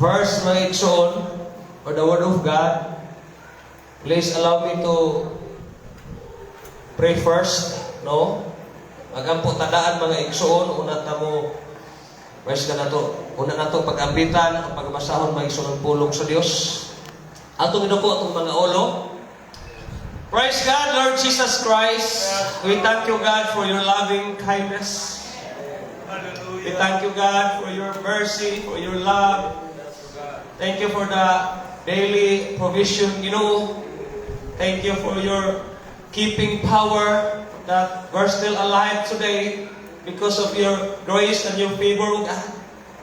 verse na igsoon, or the Word of God, please allow me to pray first, no? Magampo tadaan mga igsoon, una na mo, praise ka na to, una na to pag-ambitan, ang pagbasahon mga igsoon ng pulong sa Diyos. Atong ino po atong mga ulo. Praise God, Lord Jesus Christ. We thank you, God, for your loving kindness. We thank you, God, for your mercy, for your love. Thank you for the daily provision, Thank you for your keeping power that we're still alive today because of your grace and your favor, God.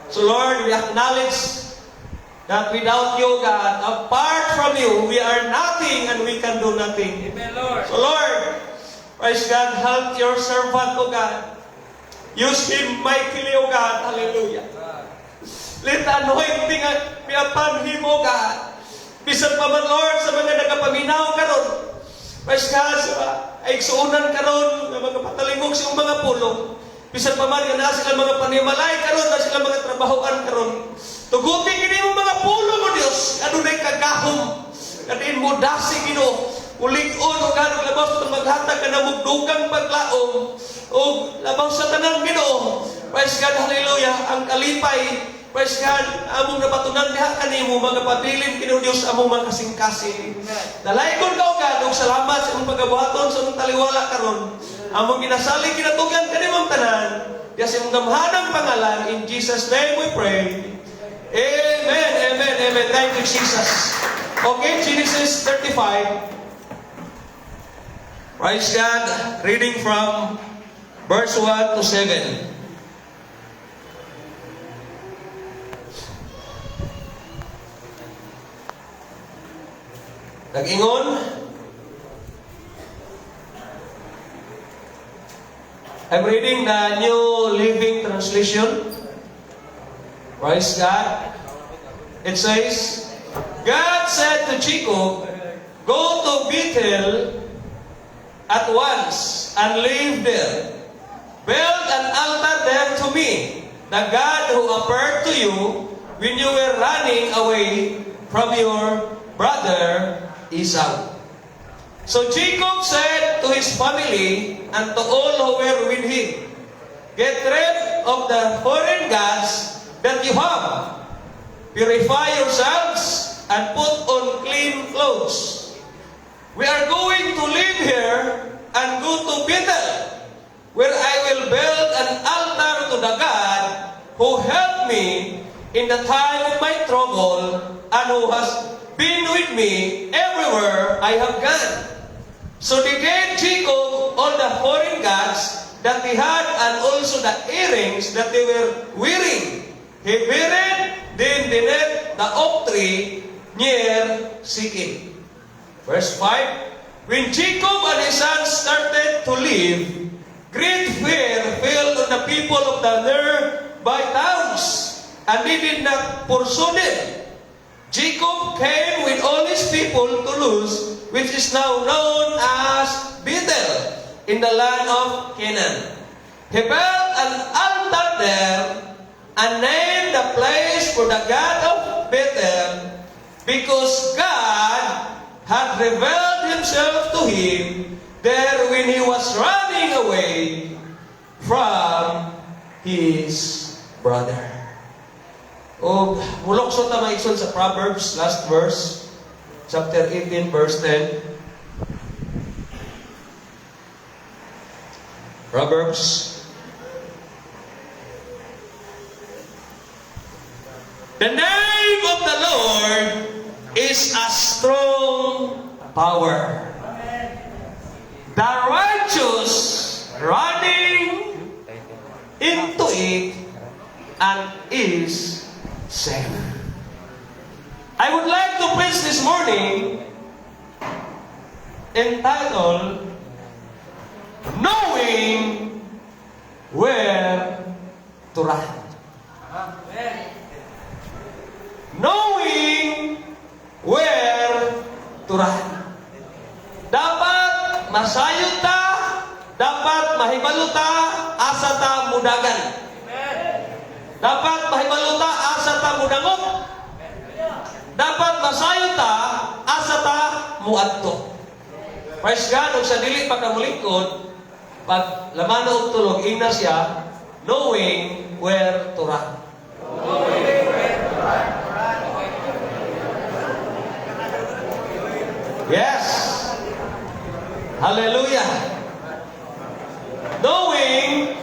So, Lord, we acknowledge that without you, God, apart from you, we are nothing and we can do nothing. Amen, Lord. So, Lord, praise God, help your servant, O God. Use him mightily, O God. Hallelujah. Let the anointing be upon him, O God. Bisan pa man, Lord, sa mga nagapaminaw karon. Praise God, sa igsuunan karon, ng mga patalingog sa mga pulong. Bisan pa man, na sila mga panimalay karon, na sila mga trabahoan karon. Tugutin kini mo mga pulo mo, Diyos. Adunay kagahom. Kadin mo dasi, Ginoo. Ulig-on, o God, labas na maghatag ka na mugdugang paglaom. O labang sa tanan, Ginoo. Praise God, hallelujah. Ang kalipay, praise God, among napatunan diha kanimo, mga pabilin, Ginoo Diyos, among mga kasing-kasing. Dalaykon ka, o God, og salamat sa imong pagabuhaton, sa imong taliwala karon. Among ginasalig, kinatugan kanimong tanan. Diya sa imong gamhanang pangalan, in Jesus' name we pray. Amen, amen, amen. Thank you, Jesus. Okay, Genesis 35. Praise God. Reading from verse 1 to 7. Nag-ingon. I'm reading the New Living Translation. Praise God. It says, God said to Jacob, go to Bethel at once and live there. Build an altar there to me, the God who appeared to you when you were running away from your brother Esau. So Jacob said to his family and to all who were with him, get rid of the foreign gods that you have. Purify yourselves and put on clean clothes. We are going to live here and go to Bethel, where I will build an altar to the God who helped me in the time of my trouble and who has been with me everywhere I have gone. So they gave Jacob all the foreign gods that he had and also the earrings that they were wearing. He buried them beneath the oak tree near Shechem. Verse 5, when Jacob and his sons started to leave, great fear fell on the people of the nearby towns, and they did not pursue them. Jacob came with all his people to Luz, which is now known as Bethel, in the land of Canaan. He built an altar there and named the place for the God of Bethel, because God had revealed himself to him there when he was running away from his brother. O mulokso ta maigsoon sa Proverbs, last verse, chapter 18, verse 10. Proverbs. The name of the Lord is a strong power. The righteous running into it and is safe. I would like to preach this morning entitled, Knowing Where to Run. Knowing where to run. Dapat masayod ta, dapat mahibalo ta, asa ta mudagan. Dapat mahibalo ta, asa ta mudangot. masayo ta, asa ta muadto. Praise God, ug sa dili pa ka molingkod, pag lamano og tulog, ina siya, knowing where to run. Yes. Hallelujah. Knowing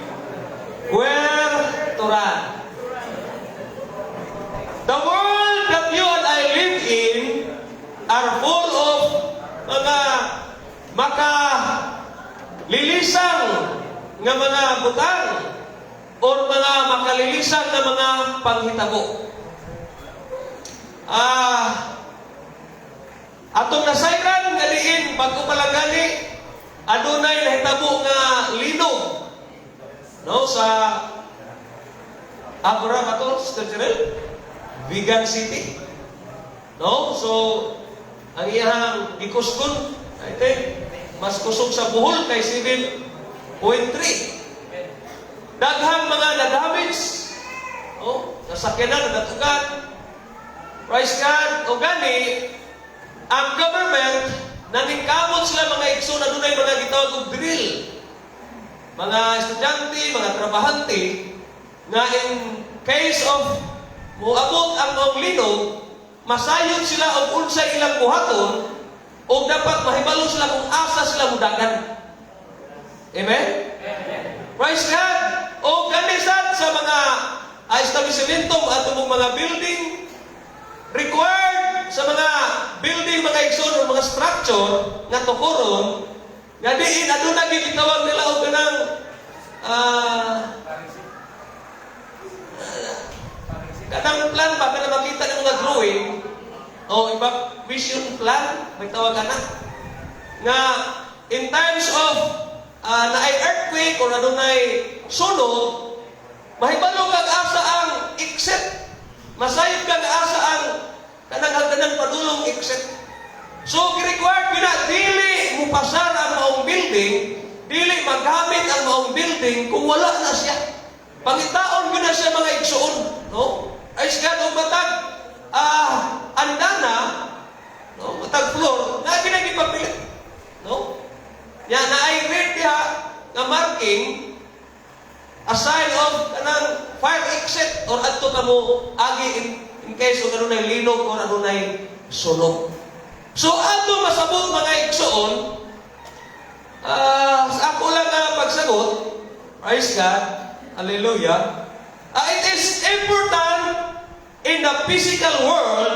where to run. The world that you and I live in are full of mga makalilisan nga mga butang o mga makalilisan na mga panghitabo. Atong nasayran nga diin bago palagani adunay nahitabo nga linog no sa Abra Bato Sturgeon Vegan City no, so ang iyang gikusgon I think mas kusog sa buhol kay 7.3. Daghang mga na-damage no, nasakyanan natugan. Praise God. O gani ang government, naningkamot sila mga igsoon na dunay mga gitawag og drill. Mga estudyante, mga trabahante, nga in case of muabot ang maong linog, masayod sila og unsay ilang buhaton, o dapat mahibalo sila kung asa sila mudagan. Amen? Praise God! O ganisan sa mga establishmento at mga building, required sa mga building, mga igsoon o mga structure nga tukuron nga diin aduna gyud gitawag nila og kanang kanang plan ba kana makita ng mga drawing o evacuation plan may tawag ana nga in times of naay earthquake or adunay sunog mahibalo kag asa ang exit. Masayod ka na asa ang kanang padulong exit. So, required ka na, dili mo pasar ang maong building, dili magamit ang maong building kung wala na siya. Pangitaon ko na siya mga igsoon. No? Ay siya, no, matag, andana, no, matag floor, na ginagipapilit. No? Yan, na ay read niya na marking, a sign of kanang fire exit or adto kamo agi in case of kanunay linog or adunay sunog. So ato masabot mga igsoon, sa ako lang nga pagsagot, praise God, hallelujah. It is important in the physical world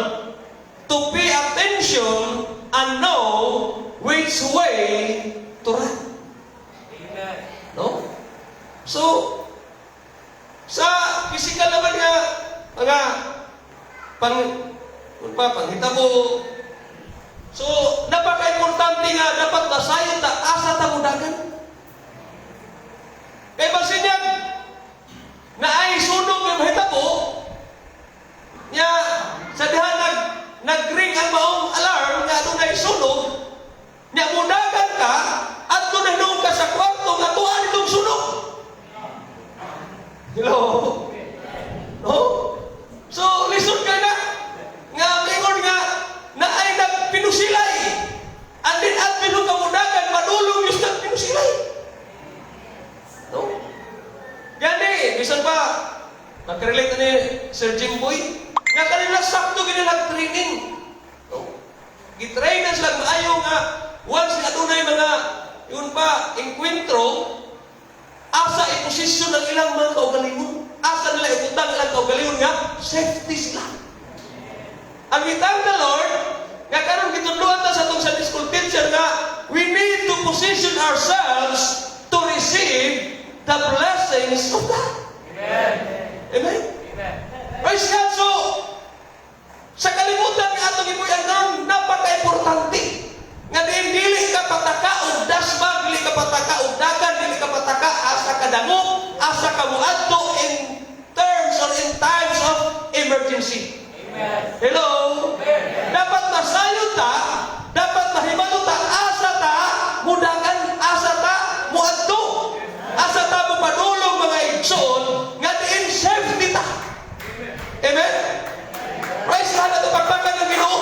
to pay attention and know which way to run. Amen. No? So, sa physical naman nga, mga panghitabo. So, napaka-importante nga, dapat masayon ta, asa ta mudagan. Kaya basin yan, na ay sunog ng hitabo, niya, sa dihan nag-ring ang maong alarm, nga doon ay sunog, niya mudagan ka, at doon ay noong ka sa kwarto, nga tuwan itong sunog. Hello? No? So, listen ka na. Nga, mingon nga, na ay nagpinusilay. Andin at pinukamudagan, manulong yung nagpinusilay. No? Gani, bisan pa, nag-relate ni Sir Jimboy, nga kanila sakto ginilang training. No? Gitrain na sila, maayo nga, once nga doon ay mga, yun pa, encuentro, asa i-posisyon ng ilang mga kaugalingon. Asa nila ibutang ilang kaugalingon nga, safety sila. Ang bitang the Lord, nga karong gitudluan ta sa itong Sunday school teacher nga, we need to position ourselves to receive the blessings of God. Amen. Amen? Amen. Praise God. So, sa kalimutan nga itong ibuyan napaka-importante. Nga dili ka pataka o dasbag, dili ka pataka o dagan, dili ka pataka asa ka dango, asa ka muadto in terms or in times of emergency. Amen. Hello? Amen. Dapat masayo ta, dapat mahibalo ta, asa ta, mudagan, asa ta, muadto. Asa ta mo padulong mga igsoon, nga diin safety ta. Amen? Praise God, at pagpakan ng Ginoo.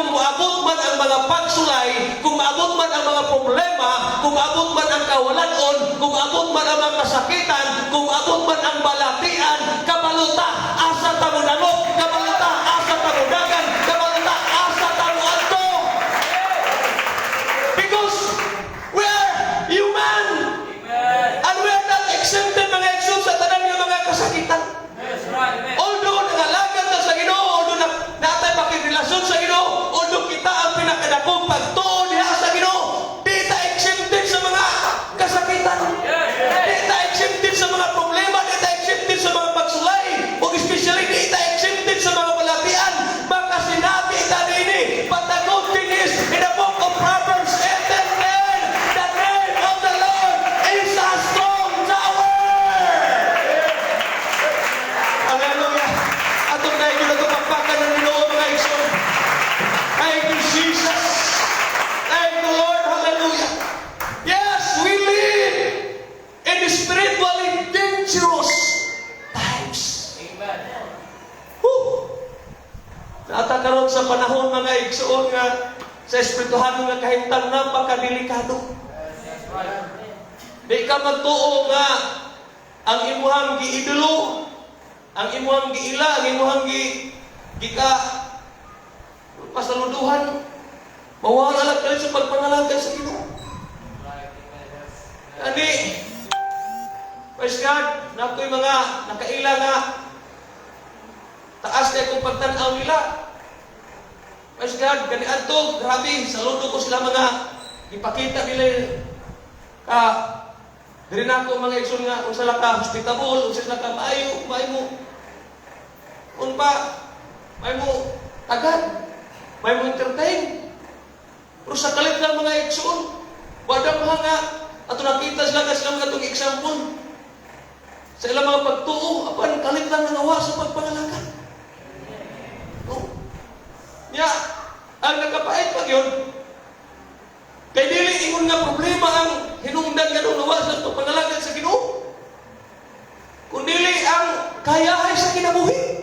kung maabot man ang mga pagsulay, kung maabot man ang mga problema, kung maabot man ang kawalan-on, kung maabot man ang mga kasakitan, kung maabot man ang balatian, kabaluta, asa tamo nanok, kabaluta, asa tamo dagan, kabaluta, asa tamo adto. Because we are human. And we are not exempted mga igsoon sa tanan ng mga kasakitan. Although nangalagad na sa Ginoo, although natay makirelasyon sa Ginoo, although kita ang pinakadakong pagtuon diha sa Ginoo, di ta exempted sa mga kasakitan. Di ta exempted sa mga problema, di ta exempted sa mga pagsulay, o especially di ta exempted sa mga palapian. Baka sinabi ta nini, but the good thing is, in the book of Proverbs 8:10, the name of the Lord is a strong tower. Hallelujah. Atong na yung nagpapagpakan ng Ginoo mga igsoon. Thank you, Jesus. Thank you, Lord. Hallelujah. Yes, we live in spiritually dangerous times. Amen. Natakaroon sa panahon mga igsoon nga sa espirituhan nga kahimtang napakadelikado. Di ka magtuo nga ang imuhang giidolo, ang imuhang giila, ang imuhang gika pasaluduhan, mawala lang kayo sa pagpangalaga sa Ginoo. Ani, praise God, na ako'y mga nakaila nga taas na kong pagtanaw nila. Praise God, gani adto, grabe, saludo ko sila mga ipakita nila diri na ako mga igsoon nga kung sila ka hospitable, kung sila ka maayo mo kung pa may mo agad, may mo entertain. Pero sa kalit lang mga igsoon, wadang nga ato nakita sila ka sila mga itong example sa ilang mga pagtuo, apan kalit lang nangawa sa pagpangalaga. No? Ya, ang nakapait pag yun, kay dili ingon nga problema ang hinungdan nga nung nawa sa pagpangalaga sa Ginoo, kung dili ang kayahay sa kinabuhi.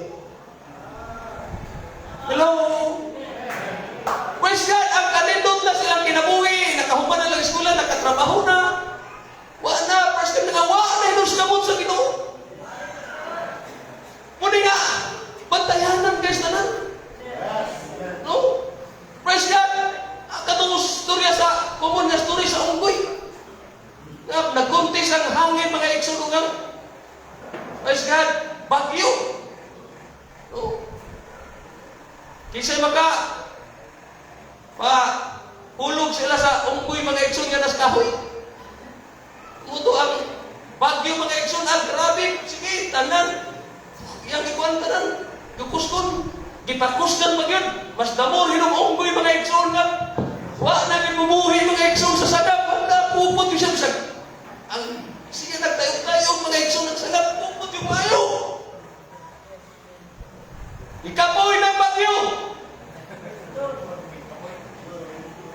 Hello? Praise God, ang kanindot na silang kinabuhi, nakahuman na lang eskwela, nakatrabaho na, wala na, praise God, nakawa na hinus kamot sa Ginoo. Muna nga, bantayanan guys na nan. No? Praise God, katong storya sa, common na story sa unggoy. Nagkuntis ang hangin mga igsoon. Praise God, bagyo. No? Kisay hulog sila sa unggoy mga igsoon nga nas kahoy. Muto ang bagyo mga igsoon, grabe, sige, tanan. Yang ikuan tanan, gukuskon, gipakuskan mag yun. Mas damor hinong unggoy mga igsoon nga. Wa na gibubuhi mga igsoon sa sagap, handa pupot yung siyang sagap. Ang sige nagtayo-tayo mga igsoon ng sagap, pupot yung mayo. Ikapoy ng bagyo.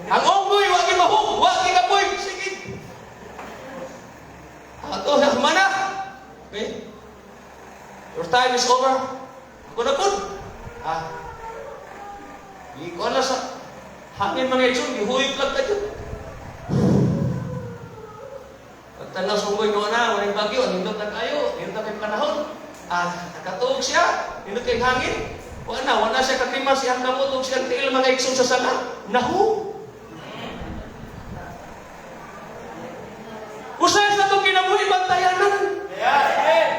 Ang unggoy, wagi mahog, wagi kapoy, sige. Ato na mana. Okay? Your time is over. Ako na po. Ikaw na sa hangin mga igsoon, gihuyop lang tayo. Pagtanaw sa unggoy ko na, walang bagyo, nindot na kayo, nindot na kayong panahon. Nakatuog siya, nindot kayong hangin. Wala siya katima, siyang namutog siyang tiil mga igsoon sa sana. Nahu! Usay sa itong kinabuhi, bantayanan.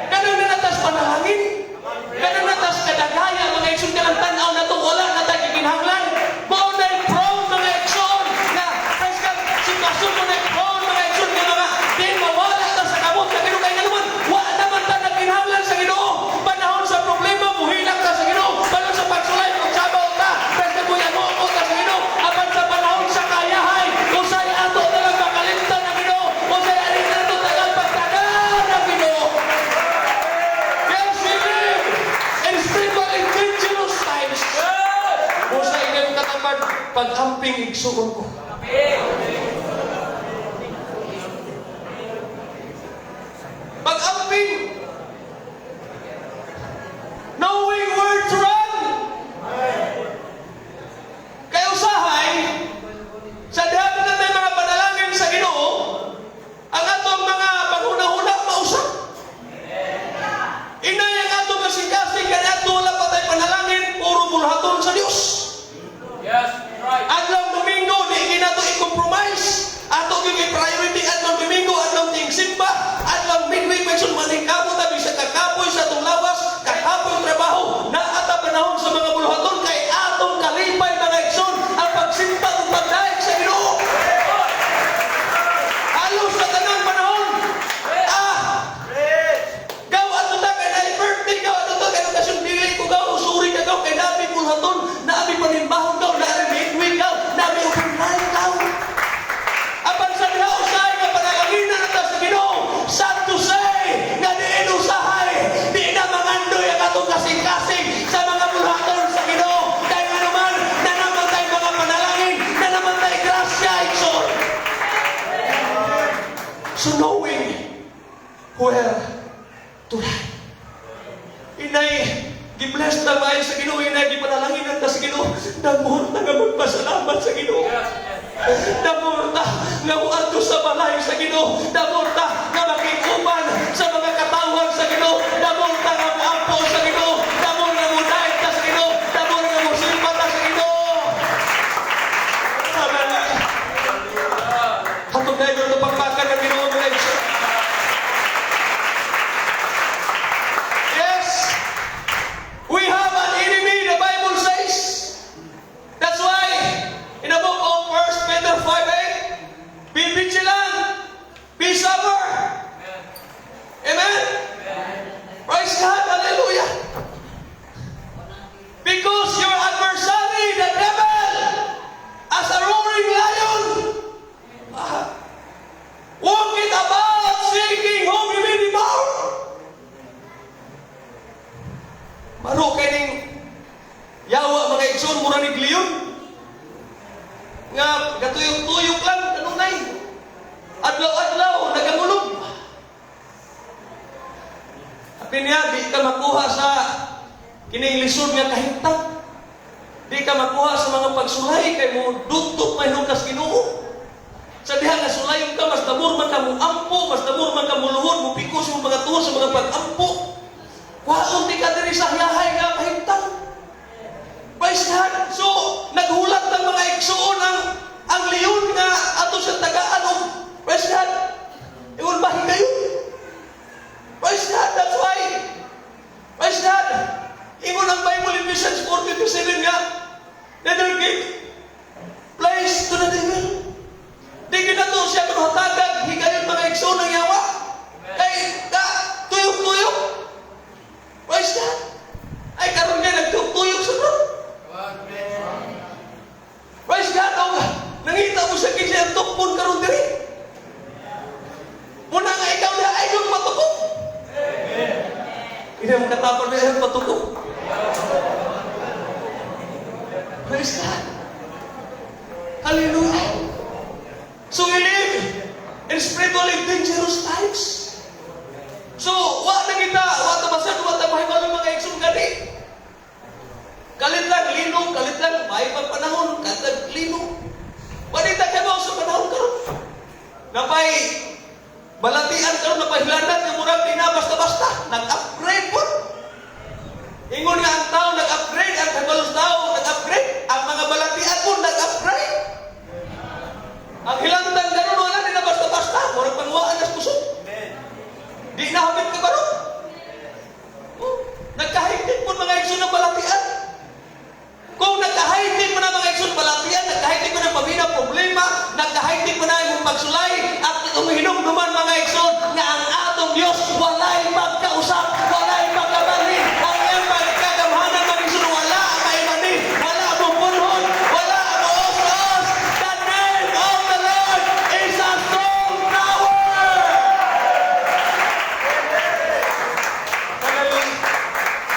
Ganun na natas panahangin. Ganun na natas kadagaya, mga igsoon ka lang tanaw na ito, wala na tayo kikinhanglan. Maunay prone mga igsoon na, praise God, sitwasyon mo na prone mga igsoon na mga di mawala na sa kamot sa Ginoo kay naman. Wala naman tayo nagkinhanglan sa Ginoo. Panahon sa problema, buhilang ka sa Ginoo. Panahon sa pagsulay, magsabaw ka. Praise God, buyan mo ako ka sa Ginoo. Apan sa panahon sa kayahay, usay ato na lang makalimtan ng Ginoo. Usay arin na ito tagal pagtagal ng Ginoo. Yes, we live in spiritually dangerous times. Usay na yung katamad, pag-amping igsuon ko. Pag-amping, knowing where to run. Kaya Adlaw Domingo, di ginato i-compromise. Ato yung i-priority adlaw Domingo, adlaw ting simba, adlaw midweek, magsun maning kamo tabi sa kakapoy sa itong lawas, kakapoy trabaho, na ata panahon sa mga buluhaton, kay atong kalipay mga igsoon, ang pagsimba ug pagdaig sa Ginoo. Halos sa tanang panahon, gaw ato ta kay na birthday, gaw ato ta kay okasyon dili ko gaw, usuri ka gaw, kay nabi buluhaton, nabi panimbahon gaw, nabi midweek gaw, nabi open line gaw. Apan sa diha usahay nga panalangina na ta sa Ginoo, sad to say, nga diin usahay, di na mangandoy ang atong kasing-kasing sa mga buluhaton sa Ginoo. Kaya nga naman, na naman tayo mga panalangin, na naman tayo grasya, igsoon. So knowing where to run. Inay, gibless na maayo sa Ginoo, inay, gipanalangin na ta sa Ginoo, damon na nga magpasalamat sa Ginoo. Damon ta nga muadto sa balay sa Ginoo, damon ta nga makikupan sa mga katawhan sa Ginoo, damon ta nga muampo sa Ginoo, damon nga mudayeg ta sa Ginoo, damon nga musilpa ta sa Ginoo. Hatod na ito pagpakan ng Ginoo mga igsoon. Yes, we have an enemy, the Bible says. That's why in the book of 1 Peter 5:8, be vigilant, be sober. Amen? Praise God, hallelujah. Because your adversary, the devil, as a roaring lion, walking about seeking whom he may devour. Maro kining yawa mga igsoon, mura ni Leon. Nga gatuyok-tuyok lang kanunay. Adlaw-adlaw nagamulog. Apin niya, di ka makuha sa kining lisod nga kahintang. Di ka makuha sa mga pagsulay kay mo dutot may nukas Ginoo. Sa diha nga sulayon ka, mas damor man ka mo ampo, mas damor man ka mo luhod, mo pikos mo mga tuwa sa mga pag-ampo. Waon di ka diri sa yahay nga kahintang. Praise God. So, naghulat ng mga igsoon ang leon nga ato sa tagaan o praise God. Iwan bahin kayo. Praise God. That's why. Praise God. Ingon ang Bible in Ephesians 4:27 nga, neither give place to the devil. Di ginato siya kung hatagag, higayon mga igsoon ng yawa. Kay tuyok-tuyok. Praise God. Ay karon nga nagtuyok sa Lord. Praise God. Nangita mo sa kinsa ang tukpon karon diri. Muna nga ikaw na ay yung patukok. Hindi mo katapon na yung patukok. Praise God. Hallelujah. So we live in spiritually dangerous times. So, wa na kita, wa ta basad, wa ta mahibalo mga igsoon gani. Kalit lang lino, kalit lang may panahon, katag lino. Wanita ka mo sa panahon karon. Napay balatian karon, napay hilanat nga murag di na basta-basta, nag-upgrade po. Ingon nga ang tao nag-upgrade, ang kabalos tao nag-upgrade, ang mga balatian po nag-upgrade. Ang hilantan karon wala di na basta-basta, murag panguwaan nas kusog. Di na habit ka baro. Nagkahigit po mga igsoon ng balatian. Kung nagkahigit mo na mga igsoon balatian, nagkahigit mo na pamina problema, nagkahigit mo na yung pagsulay, at umihinom naman mga igsoon na ang atong Diyos walay magkausap, walay magkabalin, ang iyang pagkagamhanan mga igsoon, wala ang kaimanin, wala ang punhon, wala ang os-os. The name of the Lord is a strong tower.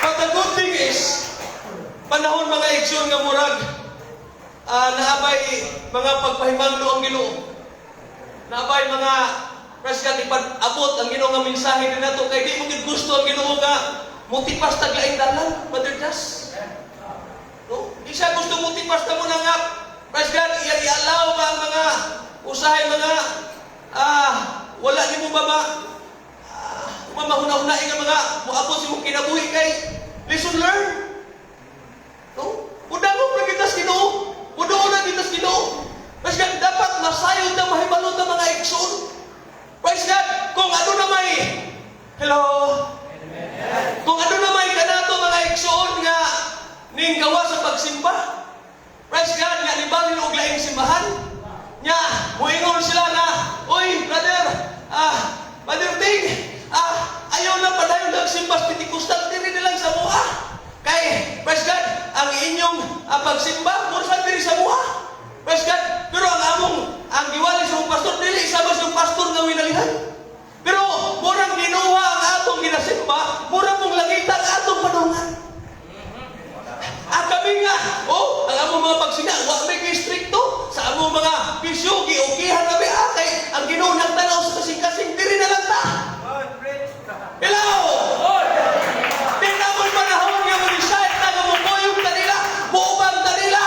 But the good thing is, panahon mga igsoon nga murag naabay mga pagpahimanglo ang Ginoo. Naabay mga preskan ipad-abot ang Ginoo nga mensahe din nato kay di mo gid gusto ang Ginoo nga mutipas taglaing dalan, Brother Jas. No? Di siya gusto mutipas ta mo na nga preskan i-allow ba ang mga usahay mga wala nimo ba mamahuna-hunai nga mga muabot si mong kinabuhi kay lesson learn. No? Udang mo kita sa Ginoo. Nya, muingon sila na, uy, Brother Ting, ayaw na padayon ng simbas Pentecosta, diri nilang sa buha. Kay, praise God, ang inyong pagsimba, mursan diri sa buha. Praise God, pero ang giwali sa pastor, dili isa ba yung pastor nga winalihan? Pero, murang ginuha ang atong ginasimba, murang mong langita ang atong panungan. Kami nga, ang among mga pagsinga, wag may stricto sa among mga bisyo, giugihan kami, kay ang Ginoo nagtanaw sa kasing-kasing, diri na lang ta. Hello! Di na mo'y panahon nga mag-decide na gamupuyong kanila, buubang kanila.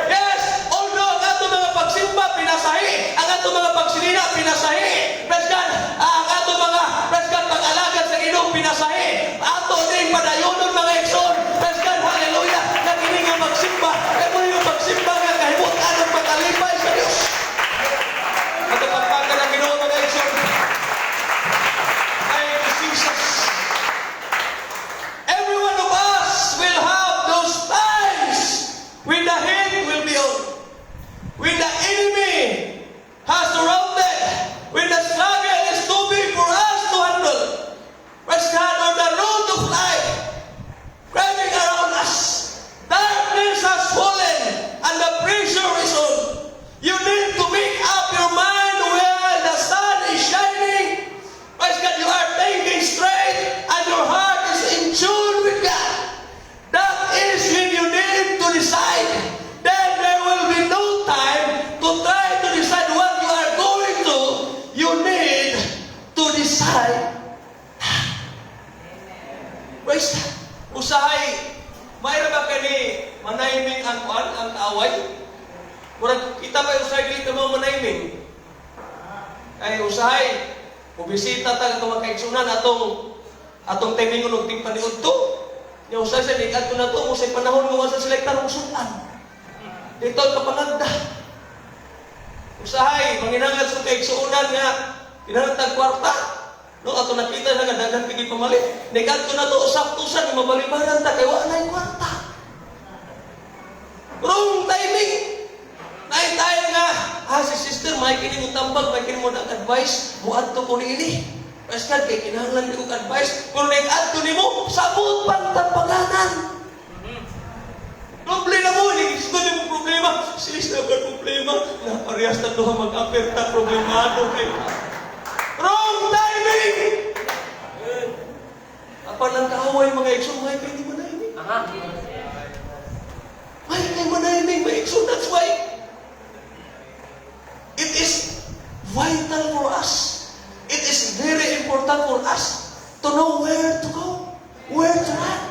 Yes! Although ang ato mga pagsimba, pinasahi. Ang ato mga pagsilina, pinasahi. Praise God! Ang ato mga, praise God, pag-alagad sa Ginoo, pinasahi. Ato din padayonon mga ekson. Praise God! Hallelujah! Nagini nga magsimba. Kaya mo yung magsimba nga kahibutan ng pagkalipay sa Diyos. Matapagpagan ang Ginoo mga ekson. Every one of us will have those times when the heat will be on, when the enemy has surrounded, when the struggle is too big for us to handle. Praise God, on the road of life, driving around us, darkness has fallen and the pressure is on. You need to make up your mind where the sun is shining. Praise God, you are thinking straight and your heart is in tune with God. That is when you need to decide. Then there will be no time to try to decide what you are going to. You need to decide. Praise God. Usahay, mayroon ba kani manahiming ang away? Murag kita ba usahay dito mga manahiming? Ay usahay, bisita ta itong mga kaigsunan atong timingon og tingpaniud to. Nya usay sa nikat ko na to, usay panahon nga sa selektar og sunan. Dito kapangagda. Usahay manginanglan sa kaigsunan nga kinahanglan kwarta. No ato nakita na nga daghan pigi pamalit. Nikat ko na to usap-tusan mabalibaran ta kay wa nay kwarta. Wrong timing. Nay tayo nga, si sister, may kini mo tambag, may kini mo nag-advise, muadto ko ni ini. Praise God, kay kinahanglan ko advice. Kung nag-adto ni mo, sabot pang tampaganan. Doble na mo, gusto niyo mo problema. Sister, ka problema. Na parehas na doha mag-aperta problemado. Wrong timing! Apa nang kaaway mga ekso, may kini mo na ini. May kini mo na ini, mga ekso, that's why. It is vital for us. It is very important for us to know where to go, where to run.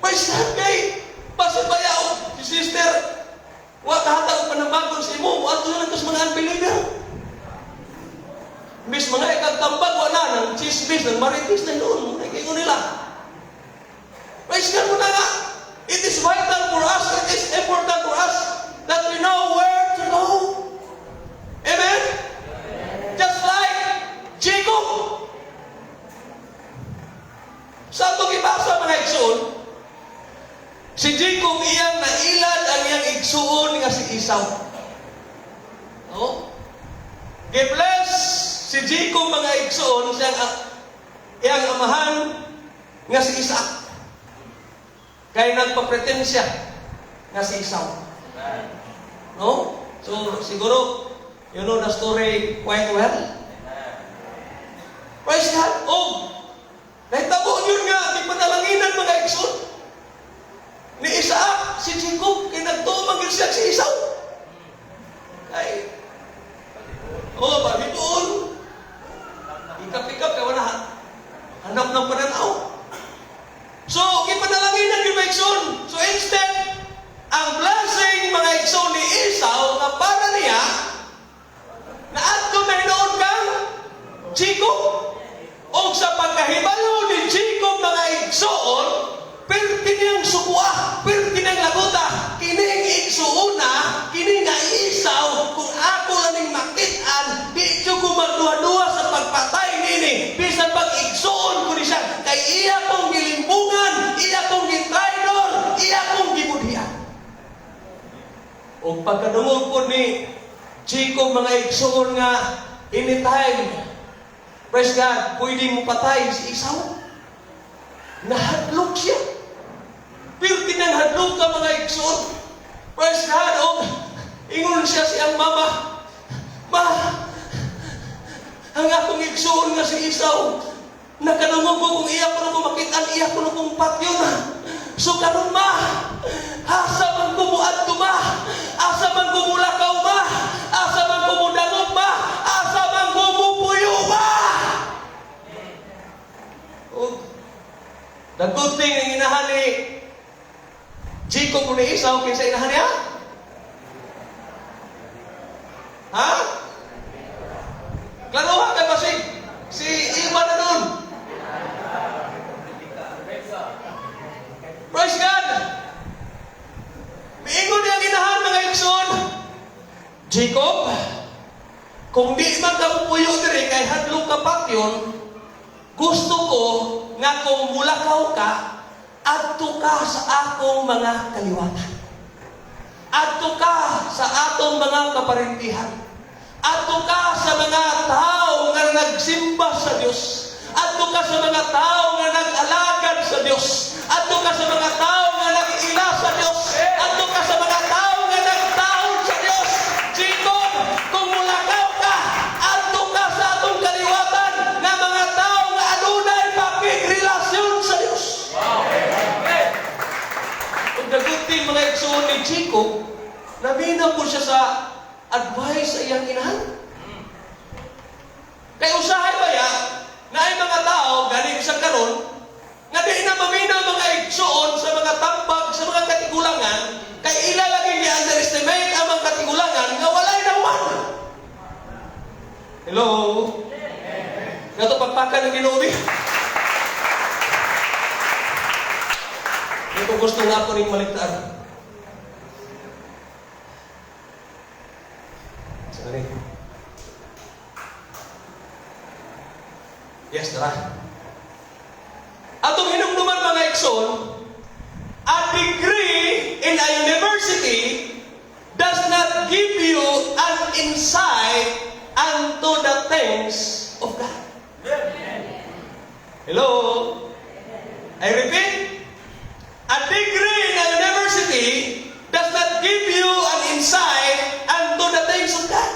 Praise God, kay pasibayaw, si sister, wa kahatag pa ng bagong si mo, ato na ito mga unbeliever. Bis mga ikagtambag, wala ng chismis, ng maritis na noon, nagingon nila. Praise God mo na nga. It is vital for us, it is important for us that we know where to go. Amen? Just like Jacob. Sa itong ibasa mga igsoon, si Jacob iyang nailad ang iyang igsoon nga si Esau. No? Gi-bless si Jacob mga igsoon iyang amahan nga si Isaac. Kaya nagpapretensya nga si Esau. No? So, siguro, you know the story quite well. Praise God. Nahitabo yun nga, di panalanginan mga igsoon. Ni Isaac, si Jacob, kinagtumang yun siya si Esau. Ay, balitoon. Ikap-ikap, kawan na, hanap ng pananaw. So, kipanalanginan yung mga igsoon. So, instead, ang blessing mga igsoon ni Esau na para niya, na ato na hinoon kang Jacob. O sa pagkahibalo ni Jacob mga igsoon, perti niyang sukuha, perti niyang laguta, kining igsoona, kining nga Esau, kung ako laning makitaan, di ko magduha-duha sa pagpatay nini, bisan pag-igsoon ko ni siya, kay iya kong gilimbungan, iya kong gitraidor, iya kong gibudhian. O pagkadungog po ni Jacob mga igsoon nga anytime, praise God, pwede mo patay si Esau. Nahadlok siya. Pero tinanghadlok ka mga igsoon. Praise God, o ingon siya siyang mama, Ma, ang akong igsoon nga si Esau, nakadungog ko kung iya ko na kumakitaan, iya ko na kong patyo na. So karon ma, asa man kumuad ko ma, asa man kumulakaw ma, asa man kumudangog ma, asa man kumupuyo ma. The good thing ang inahan ni Jacob ni Esau kaysa inahan niya? Ha? Klaruhan ka ba si Iba na nun? Praise God! Miingon niya ang inahan mga igsoon. Jacob, kung di man ka pupuyo diri kay hadlok ka patyon, gusto ko nga kung mulakaw ka, adto ka sa akong mga kaliwatan. Adto ka sa atong mga kaparintihan. Adto ka sa mga tao nga nagsimba sa Dios. Adto ka sa mga tao nga nag-alagad sa Dios. Adto ka sa mga tao nga nag-ila sa Dios. Adto ka sa mga tao nga nagtaon sa Dios. Jacob, kung mulakaw ka, adto ka sa atong kaliwatan nga mga tao nga adunay pakigrelasyon sa Dios. Kung dagutin mga igsoon ni Jacob, naminaw po siya sa advice sa iyang inahan. Kay usahay ba ya, na ay mga tao, galing sa karon, nga di na maminaw mga igsoon sa mga tambag, sa mga katigulangan, kay ilalagay niya underestimate ang mga katigulangan, nga walay na uman. Hello? Nga pagpakan ng Ginoo. Ito gusto nga ko rin maligtaan. Sorry. Yes, tara. Atong hinumduman mga igsoon, a degree in a university does not give you an insight unto the things of God. Hello? I repeat. A degree in a university does not give you an insight unto the things of God.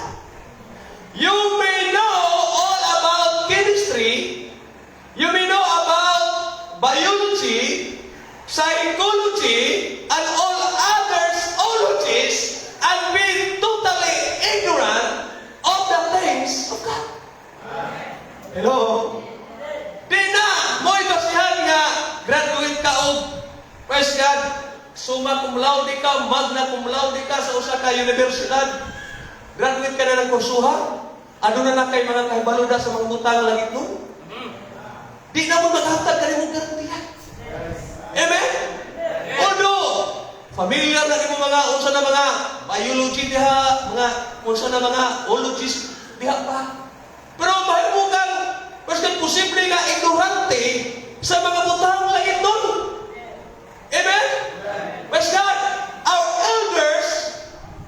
You may know all about chemistry, you may know about biology, psychology, and all other ologies, and be totally ignorant of the things of God. Hello? Di na, mo'y basihan nga, graduate ka o, praise God, summa cum laude ka, magna cum laude ka sa usa ka universidad, graduate ka na ng kursuhan, ano na kay mga kahibaloda sa mga butang langit nun? Di na mo maghatag ka rin mong garantiyan. Amen? Although, familiar na rin mo mga unsa na mga biology diha, mga unsa na mga ologies diha pa. Pero mahimugan, basta posible nga ignorante sa mga butang langit nun. Amen? Praise God, our elders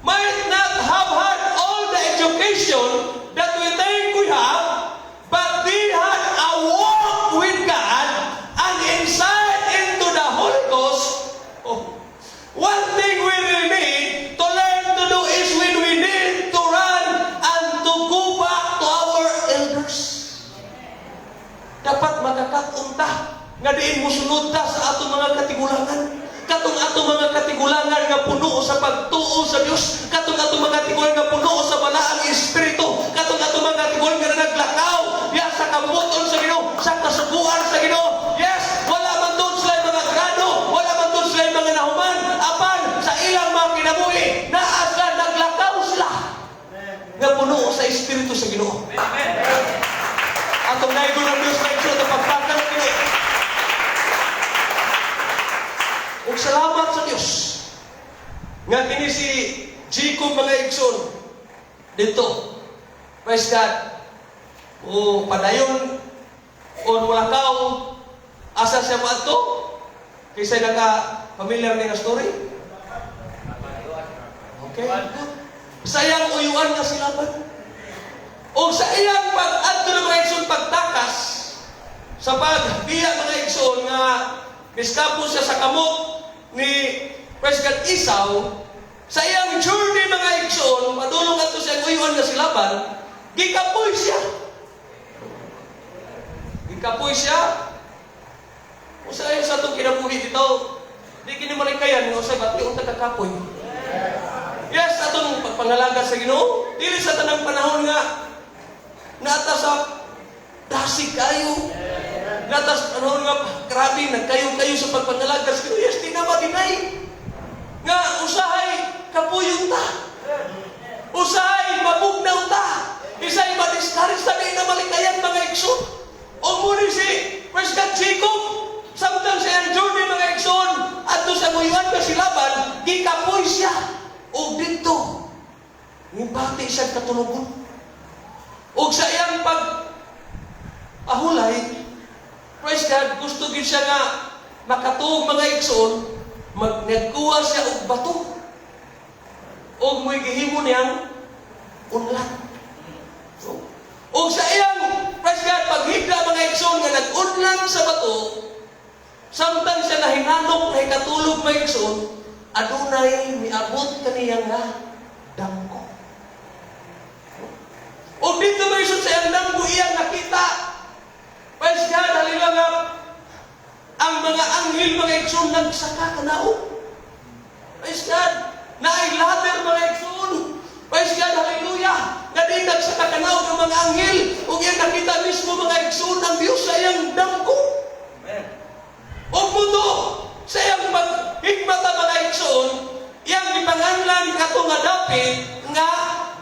might not have had all the education that we think we have, but they had a walk with God and insight into the Holy Ghost. Oh. One thing we really need to learn to do is when we need to run and to go back to our elders. Dapat makakatunta nga diin musunod ta sa atong mga katigulangan. Katong atong mga katigulangan nga puno sa pagtuo sa Dios. Katong atong mga katigulangan nga puno sa balaang espiritu. Katong atong mga katigulangan nga naglakaw diha sa kabuton sa Ginoo, sa kasubuan sa Ginoo. Yes, wala man doon sila mga grado, wala man doon sila mga nahuman. Apan sa ilang mga kinabuhi, naasa naglakaw sila. Nga puno sa espiritu sa Ginoo. Atong naigo ng Diyos na ito na pagpakan ng Ginoo. Ug salamat sa Dios nga kini si Jacob mga igsoon dito. Praise God. O padayon o mulakaw asa siya maadto kaysa naka familiar ni nga story. Okay. Sayang uyuan nga silaban. O sa iyang pag-adto ng mga igsoon pagtakas, sa pagbiya mga igsoon nga miskapo siya sa kamot ni President Esau, sa iyang journey mga igsoon, padulong ato siya uyuan nga silaban, gikapoy siya. Gikapoy siya. O sa iyo sa itong kinabuhi dito, di kini malikayan, o sa ba't yung tagakapoy. Yes, atong pagpangalaga sa Ginoo, dili sa tanang panahon nga nata sa dasig kayo. Nata sa panahon nga grabe nagkayo-kayo sa pagpangalaga sa Ginoo. Yes, di na madinay. Nga usahay kapuyon ta. Usahay mabugnaw ta. Isay madiskaris ta na malikayan mga igsoon. O muli si President Jacob, samtang sa iyang journey mga igsoon, ato sa muyuan ka silaban, gikapoy siya. O dito, nibati siya katunugon. O sa iyang pag-ahulay, praise God, gusto gid siya nga makatuog mga igsoon, nagkuha siya og bato. O mo'y gihimo niyang unlan. So, o sa iyang, praise God, paghigla mga igsoon nga nag-unlan sa bato, samtang siya nahinanok, nahikatulog mga igsoon, adunay miabot kaniya nga dangko. O dito may isun sa iyang dangko iyang nakita. Praise God, halilang nga ang mga anghel mga igsoon nagsaka kanao. Praise God, naailater mga igsoon. Praise God, hallelujah. Nga di nagsaka kanao ng mga anghel. O iyang nakita mismo mga igsoon ang Diyos sa iyang dangko. O mundo sa iyang maghigmata mga igsoon, iyang ipanganlan kato nga dapit nga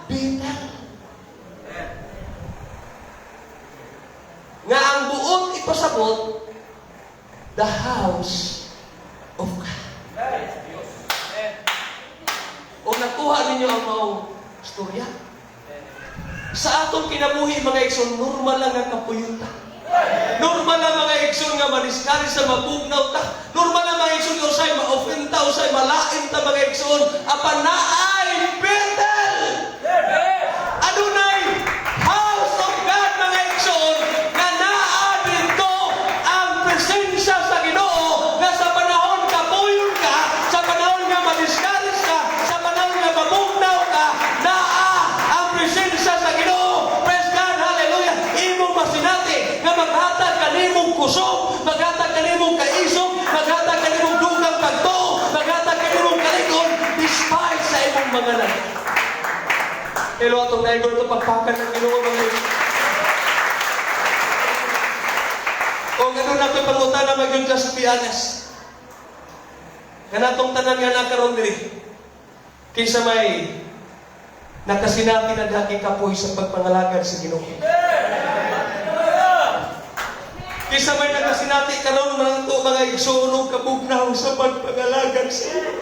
Bethel. Nga ang buot ipasabot, the house of God. O nakuha ninyo ang maong storya. Sa atong kinabuhi mga igsoon, normal lang ang kapuyunta. Normal lang mga igsoon nga maniskari sa mabugnaw ta. Normal lang mga igsoon nga usay ma-offend ta, usay malain ta mga igsoon. Apan naay Bethel! Adunay house of God mga igsoon nga naa dito ang presensya sa Ginoo nga sa panahon kapuyon ka, sa panahon nga maniskari ka, sa panahon nga mabugnaw ka, naa ang presensya sa Ginoo. Praise God, hallelujah. Imo masinati nga maghatag kanimong kusog, maghatag kanimong kaisog, maghatag kanimong dugang pagtuo, maghatag kanimong kalikon, despite sa imong mga nag. Pero atong naigon ito pagpakan ng Ginoo mga ito. O gano'n natin pangutan na mag-yung just be honest. Ganatong tanan nga nakaroon diri. Kinsa may nakasinati na daking kapoy sa pagpangalagad sa Ginoo. Kisa may nakasinati karon man ito mga igsoon kabugnaw sa pagpangalagad sa Ginoo.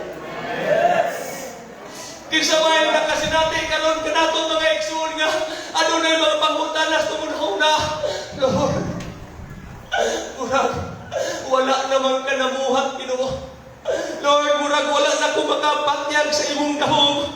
Kisa may nakasinati karon kanato mga igsoon nga adunay mga pangutanas tumunhaw na. Lord, murag wala naman ka namuhat Ginoo. Lord, murag wala na ko makabatyag sa imong dahog.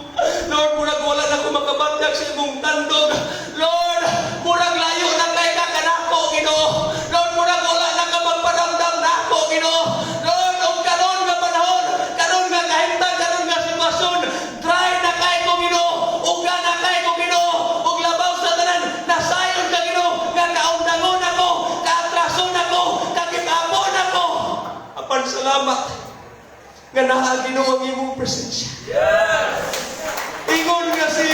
Lord, murag wala na ko makabatyag sa imong tandog. Lord, murag layo na kay ka kanako Ginoo. Lord, murag wala na ka magparamdam na ako Ginoo. Lord, og karon nga panahon, karon nga kahimtang, karon nga sitwasyon, dry na kay ko Ginoo. Uga na kay ko Ginoo. Og labaw sa tanan, nasayon ka Ginoo. Nga kaundangon ako, kaatrason ako, kakipapon ako. Apan salamat nga naa Ginoo ang imong presensya. Yes! Ingon nga si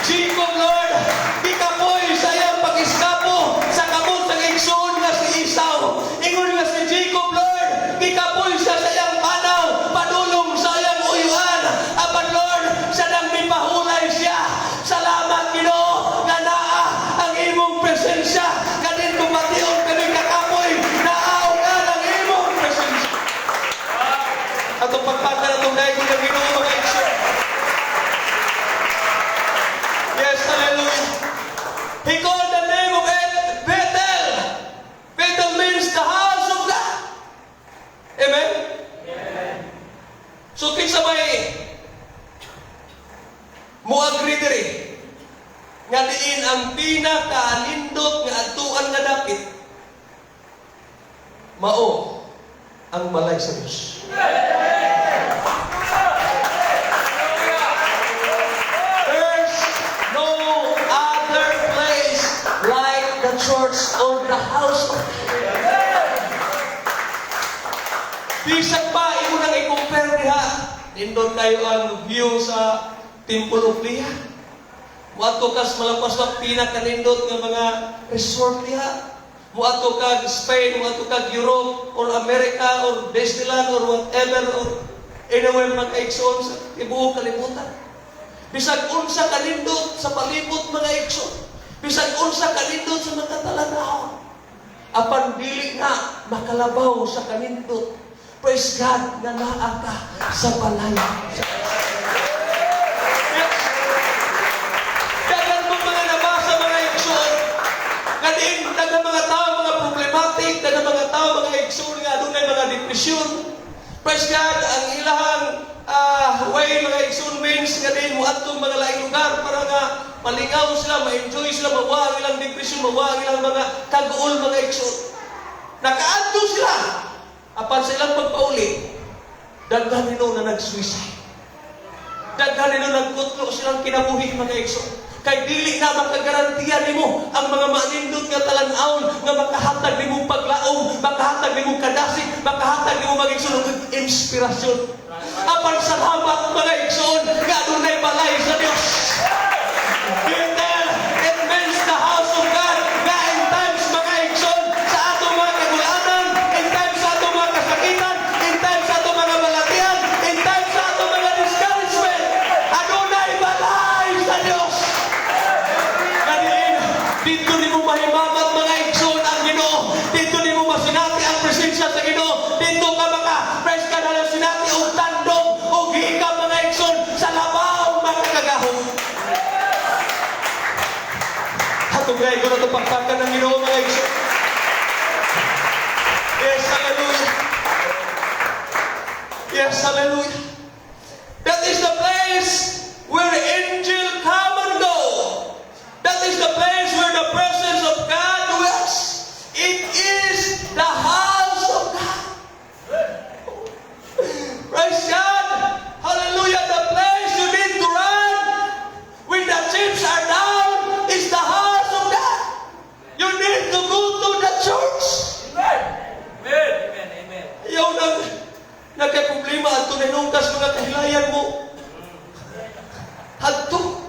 Jacob, Lord, di kapoy sa iyang pag-iskapo sa kamot ng igsoon nga si Esau. Ingon nga si Jacob, Lord, di kapoy siya sa iyang panaw, padulong sa iyang uyuan. Apan Lord, sa nang mipahulay siya. Salamat Ginoo nga naa ang imong presensya. Kadin kumation kami kakapoy, naaw nga ang imong presensya. Atong pagpaka na itong daig ng Ginoo mga igsoon. nga diin ang pinaka-nindot nga atuan nga dapit mao ang balay sa Dios. There's no other place like the church or the house of God. Bisag pa, imo nang i-compare diha. Nindot kayo ang view sa Temple of Leah. Muadto kas malapas ka pinaka-nindot nga mga resort diha. Muadto kag Spain, muadto kag Europe, or America, or Disneyland, or whatever, or anywhere man kaigsoon sa tibuok kalibutan. Bisag unsa kanindot sa palibot mga igsoon. Bisag unsa kanindot sa mga talanahon. Apan dili na makalabaw sa kanindot. Praise God nga naa ka sa balay. Dagan mo mga nabasa mga igsoon. Kadiin, dagang mga tao, mga problematic, dagang mga tao, mga igsoon nga, doon ay mga depresyon. Praise God, ang ilahang way, mga igsoon means, kadiin mo atong mga laing lugar para nga malingaw sila, ma-enjoy sila, mawa ang ilang depresyon, mawa ang ilang mga kagool, mga igsoon. Nakaadto sila. Apan sa ilang pagpauli, daghan nino na nag-suicide. Daghan nino nagkutlo silang kinabuhi, mga igsoon. Kay dili na makagarantiya nimo ang mga manindot nga talan-aon nga makahatag nimo paglaom, makahatag nimo kadasig, makahatag nimo magigsunog inspirasyon. Apan salamat mga igsoon nga adunay balay sa Dios. It means the house of God nga in times mga igsoon sa atong mga kagulanan, in times sa atong mga kasakitan, in times sa atong mga balatian, in times sa atong mga discouragement, adunay balay sa Dios. Dito ni mo mahimamat mga igsoon ang Ginoo. Dito ni mo masinati ang presensya sa Ginoo. Dito ka maka-press ka na lang sinati o tandong o hikap mga igsoon sa labaw mga kagahong. Hatugay ko na ito pagpakan ng Ginoo mga igsoon. Yes, hallelujah. Yes, hallelujah. That is the place where the angel come and go. That is the place where the presence of God dwells. It is the house of God. Praise God. Hallelujah. The place you need to run when the chips are down is the house of God. You need to go to the church. Amen. Amen. Ayaw nagka-problema at tunay-nungkas mga kahilayan mo. Hadto.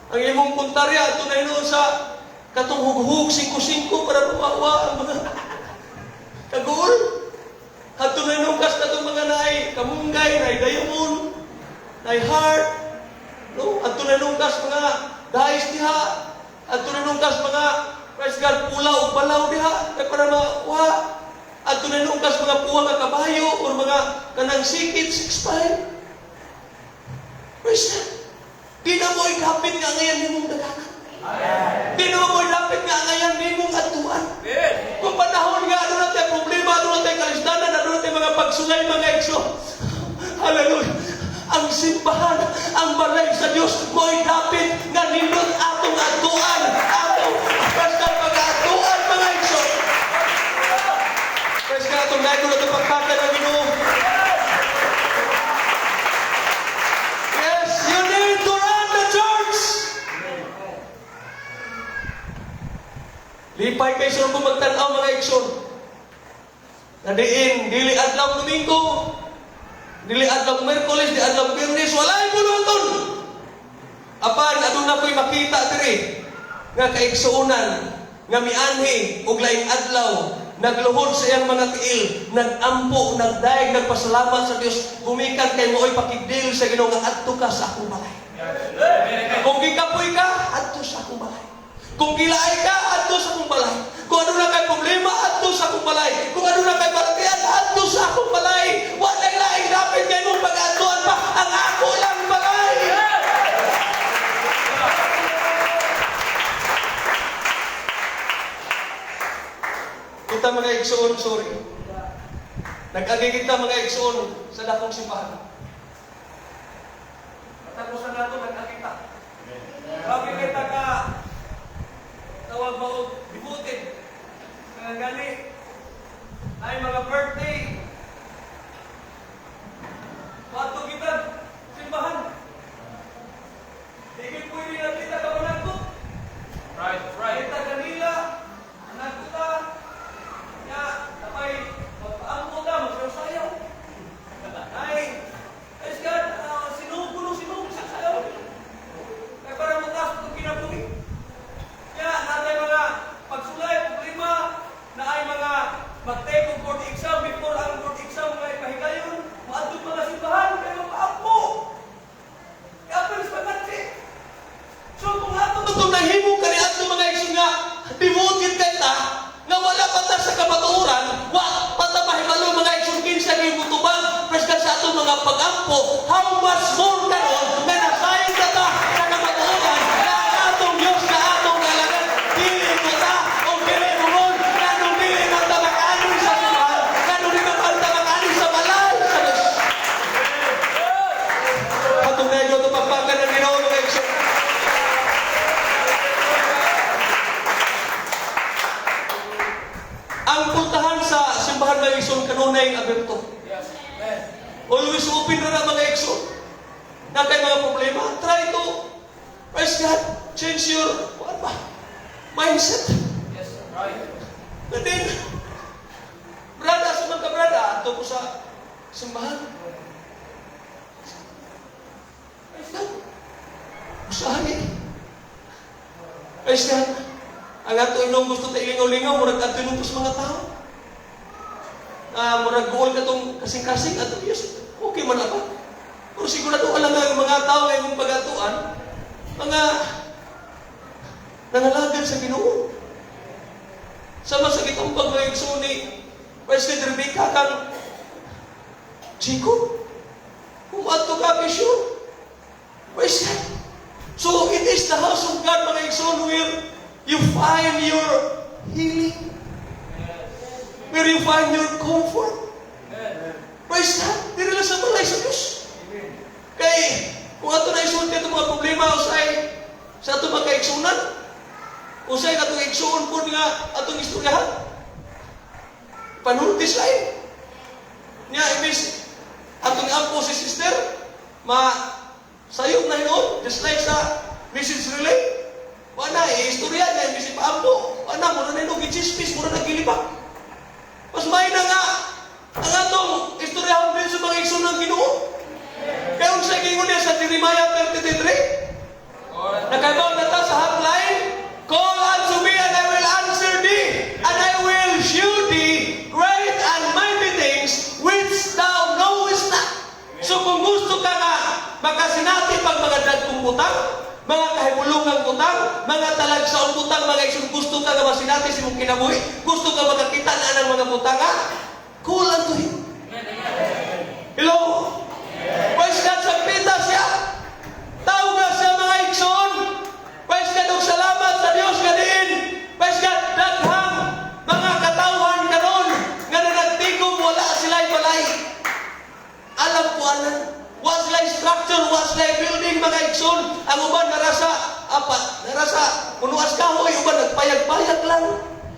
Ang imong puntarya, ito na yun sa katong hughug, 5-5 para bumawa ang mga kagul. At ito na yun kas katong mga naay kamunggay, naay diamond, naay heart. No? At ito na yun kas mga guys diha. At ito na yun kas mga praise God, pulaw, balaw diha. Kaya para mawa. At ito na yun kas mga puwa nga kabayo o mga kanang sikit, 6'5". Praise God. Di na mo ikapit nga ngayon nimong daganan. Di na mo ilapit nga ngayon nimong atuan. Kung panahon nga, ano natin problema, ano natin kalisdanan, ano natin mga pagsulay, mga igso. Hallelujah. Ang simbahan, ang balay sa Diyos, mo ilapit nga nindot atong atuan. Atong basta pag-atuan, mga igso. Praise God, atong nahin ko na itong pagkaka ng Ginoo. Lipay kayo sa kung magtanaw mga igsoon. Nadiin, dili adlaw Domingo, dili adlaw Merkulis, dili adlaw Biyernes, walay puluton. Apan, aduna ko'y makita diri nga kaigsuunan, nga mianhi, ug laing adlaw, nagluhod sa iyang mga tiil, nagampo, nagdaig, nagpasalamat sa Dios, gumikan kay mooy pakigdil sa Ginoo nga adto ka sa akong balay. Kung gikapoy ka, adto sa akong balay. Kung gilaay ka, adto sa akong balay. Kung ano na kay problema, adto sa akong balay. Kung ano na kay balatian, adto sa akong balay. Wa nang laing dapat kay mong pag-adtuan pa, ang ako lang balay. Kita mga igsoon, sorry. Nag-agi kita mga igsoon sa dakong simbahan. Tapos na nato, nag-agi kita. Grabe kita isupin na ng mga igsoon na kay mga problema. Try to, praise God, change your, what ba? Mindset. Yes, right. And then, brada, sa mga kabrada, ato ko sa simbahan. Praise God. Usahan eh. Praise God. Ang ato inong gusto tayo ilingaw-lingaw, murag ato inong sa mga tao. Murag goal ka itong kasing-kasing, ato yes, okay man ako. Pero sigurado ka lang ang mga tao ay mong pagatuan, mga nangalagad sa Ginoo. Sama sa kitang pag-reaksyon ni President Rebecca kang Chico. Kumato ka, Bishop. Praise God. So, it is the house of God, mga igsoon, where you find your healing, where you find your comfort. Praise God. Dili lang sa balay sa Diyos. Kay, kung ato na isulti itong mga problema, usay, sa ato magkaigsunan, usay na itong igsuon po nga atong istoryahan. Panultis lain. Nga, ibis, atong ampo si sister, sayop na yun, just like sa message relay. Wala, istorya niya, ibis ipaampo. Wala, muna na yun, gichismis, muna na gilibak. Mas may na nga, ang atong istoryahan din sa mga igsoon ng Ginoo. Kaya kung sa gingon niya sa Jeremiah 33, nakabaw na ta sa hotline, call unto me and I will answer thee, and I will shew thee great and mighty things which thou knowest not. So kung gusto ka nga makasinati pag mga dagkong butang, mga kahibulungang butang, mga talagsaong butang, mga igsoon, gusto ka nga masinati sa mong kinabuhi, gusto ka makakita na ng mga butang nga, call unto him. Hello? Praise God, sagpita siya. Tao nga siya mga igsoon. Praise God, og salamat sa Dios gadiin. Praise God, daghang mga katawhan karon nga nagtigom wala sila'y balay. Alam ko anan, was like structure, was like building mga igsoon. Ang uban narasa punuas kahoy, uban nagpayag-payag lang.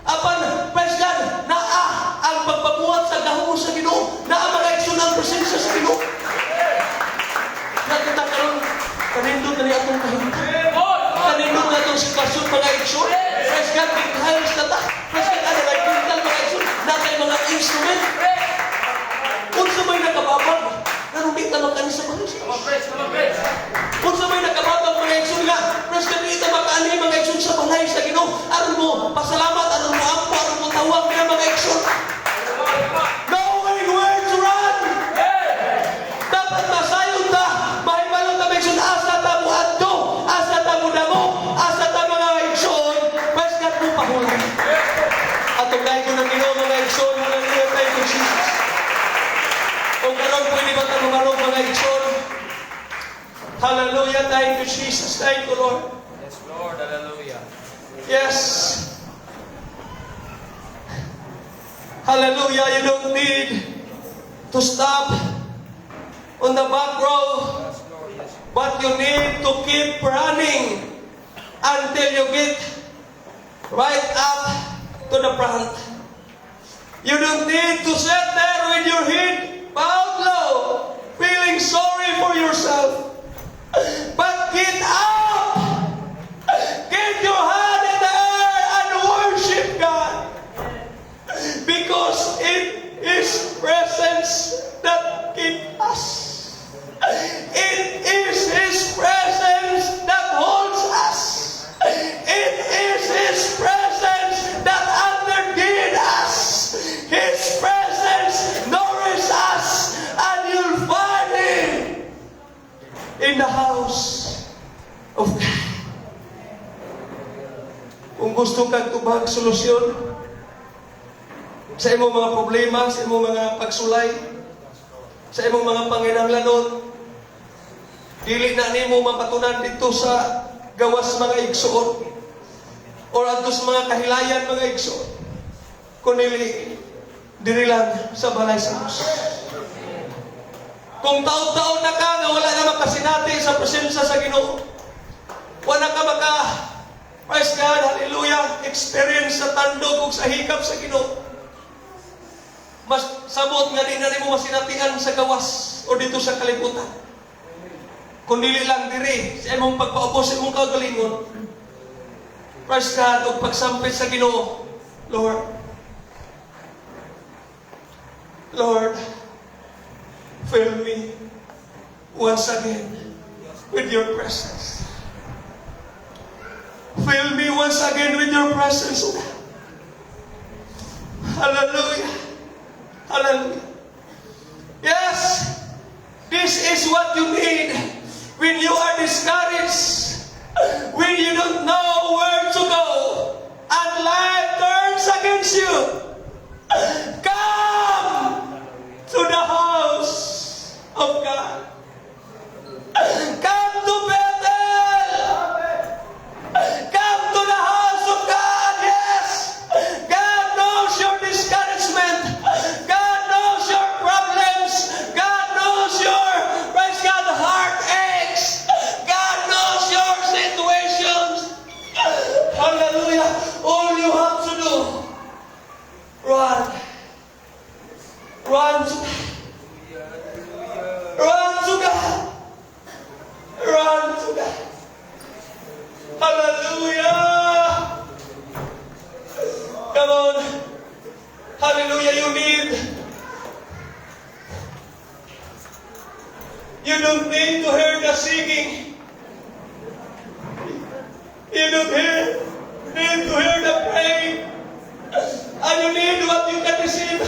Apan, praise God, ang pagpabuhat sa gahong sa Ginoo, mga igsoon ang presensya sa Ginoo. Nakita karon kanindot na atong kahimutan. Kanindot na atong sitwasyon mga igsoon. Praise God, big-hands na ta. Praise God, ano na pintal mga igsoon. Natay mga instrument. Kung sa may nakababag, nanumita magkani sa bahay. Kung sa may nakababag mga igsoon nga, praise God, dito makaani mga igsoon sa balay sa Ginoo. Aron mo, pasalamat, aron mo ampo, aron mo tawag mga igsoon. Knowing where to run. Dapat masayon ta. Mahibalong ta mga igsoon, asa ta mo adto, asa ta mo damo, asa ta mga igsoon. Praise God mo pahulan. Atong dahil ko ng Ginoo mga igsoon, hallelujah, thank you Jesus. Kung karon pwede ba tayo marong mga igsoon? Hallelujah, thank you Jesus, thank you Lord. Yes, Lord, hallelujah. Yes. Hallelujah, you don't need to stop on the back row, but you need to keep running until you get right up to the front. You don't need to sit there with your head bowed low, feeling sorry for yourself, but get up, get your hand in the air and worship God, because it is presence that keeps us. It is His presence that holds us. It is His presence that undergirds us. His presence nourishes us, and you'll find Him in the house of God. Kung gusto kang tubag solusyon sa imong mga problema, sa imong mga pagsulay, sa imong mga panginahanglanon, dili na nimo mapatunan dito sa gawas mga igsoon or adto sa mga kahilayan mga igsoon, kundi diri lang sa balay sa Dios. Kung taon-taon na ka nga wala na makasinati sa presensya sa Ginoo, wala ka praise God, hallelujah, experience sa tandog ug sa hikap sa Ginoo, mas samot nga di na nimo masinatian sa gawas o o dito sa kalibutan. Kundi lang diri sa imong pagpaubos sa imong kaugalingon. Praise God, o pagsampit sa Ginoo. Lord, fill me once again with your presence. Fill me once again with your presence, O God. Hallelujah. Hallelujah. Yes, this is what you need when you are discouraged, when you don't know where to go, and life turns against you. Come to the house of God. Come to Bethel. Come to the house of God. Yes. God knows your discouragement. God knows your problems. God knows your, praise God, heartaches. God knows your situations. Hallelujah. All you have to do, run. Run to God. Run to God. Run to God. Hallelujah. Come on. Hallelujah. You don't need to hear the singing. You don't need to hear the praying. And you need what you can receive.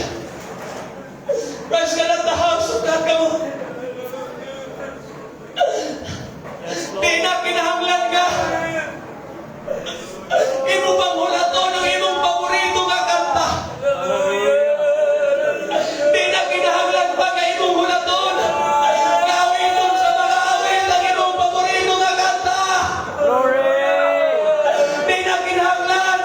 Praise God at the house of God. Come on. Di na kinahanglan ka. Imo bang hulaton ang imong paborito nga kanta? Di na kinahanglan pa ka imong hulaton. Gawiton sa mga awit ang imong paborito nga kanta. Di na kinahanglan.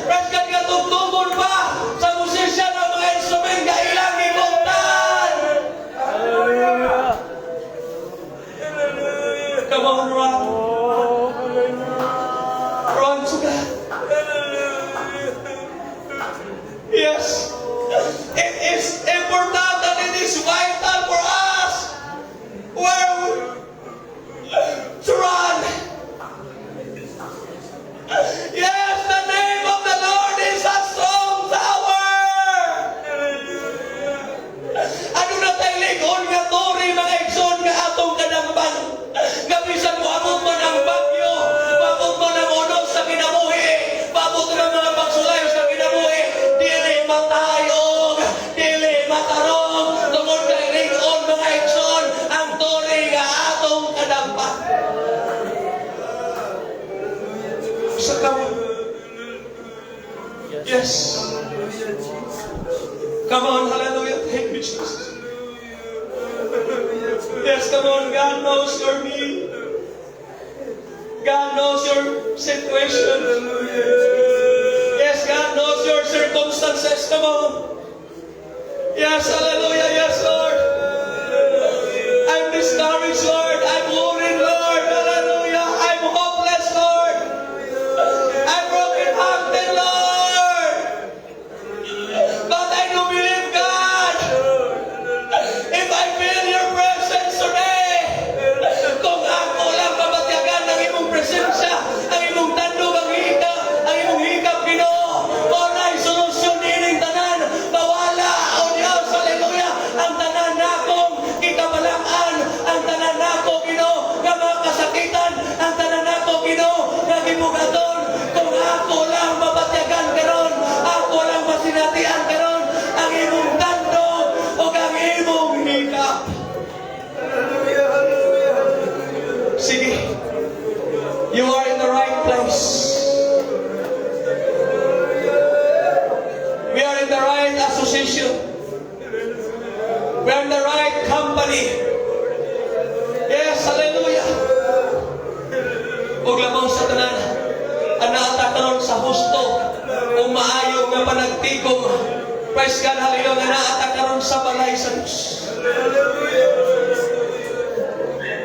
Praise God ka tugtugon pa sa musisyan ng mga instrument ka ilang ibuntan. Come on, run. Run to God. Yes. It is important and it is vital for us where to run. Yes, the name of the Lord is a strong tower. Ano na tayo ligon nga tori mga igsoon nga atong kadamban. Gabisan mo abot mo ng bagyo, abot mo ng unos sa kinabuhi, abot mo ng mga pagsulayo sa kinabuhi, dili matayog, dili matarong, tungod kay ligon mga igsoon, ang tori nga atong kadamban. Sa kamon. Yes. Come on, hallelujah. Thank you, Jesus. Yes, come on. God knows your need. God knows your situation. Yes, God knows your circumstances. Come on. Yes, hallelujah. Yes, Lord. I'm discouraged, Lord. I'm worried, Lord. Hallelujah. I'm hopeless, Lord. I'm broken-hearted, Lord. But I do believe, God, if I feel your presence today, kung ako lang mabatyagan ng imong presensya, ang imong tandog, ang imong hikap, Ginoo, kung na'y solusyon ining tanan, mawala, o Diyos, hallelujah, ang tanan nakong kikabalaan, ang tanan nako, Ginoo, nga mga kasakitan, ang tanan nako, Ginoo, nga gibugaton, kung ako lang mabatyagan karon, ako lang masinatian karon, ang imong tandog, o ang imong hikap. Sige. You are in the right place. We are in the right association. We are in the right company. Yes, hallelujah. Huwag lamang sa tanan. Anaata karon sa husto. Kung maayo nga panagtigong. Praise God, hallelujah. Anaata karon sa balay sa Diyos.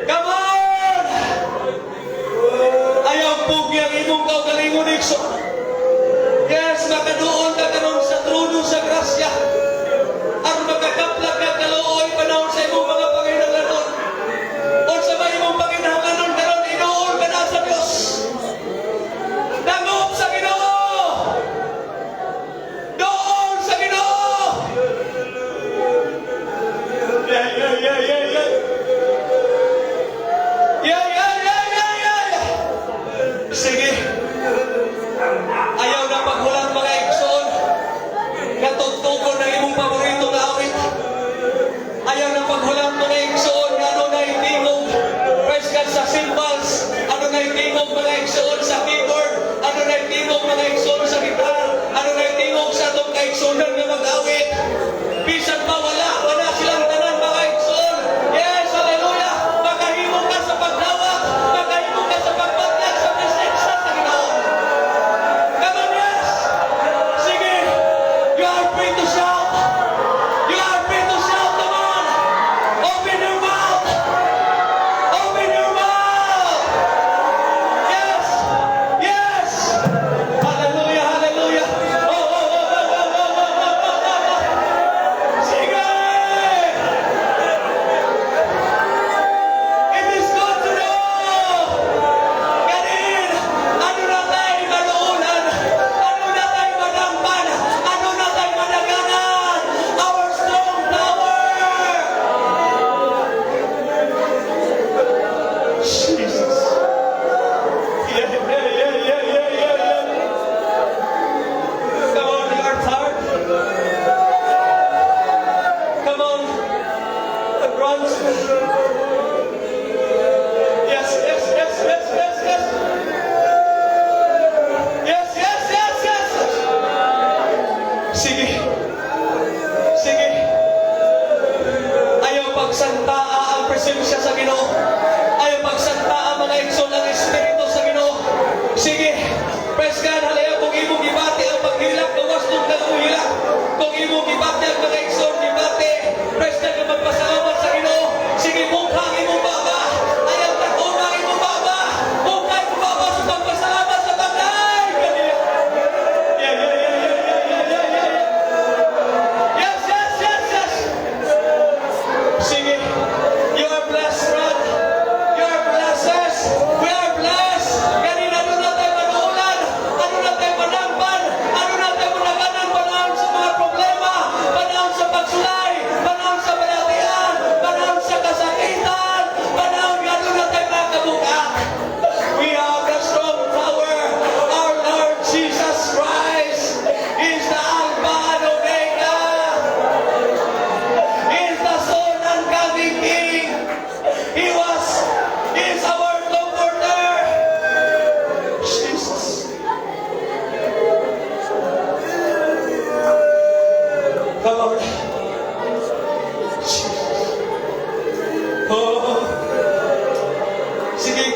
Come on! Ayaw pugi ang imong kaugalingon, Ikso. Yes, makaduon ka karon sa trono sa grasya. Ang makakaplag ka kalooy panahon sa imong mga Panginoon.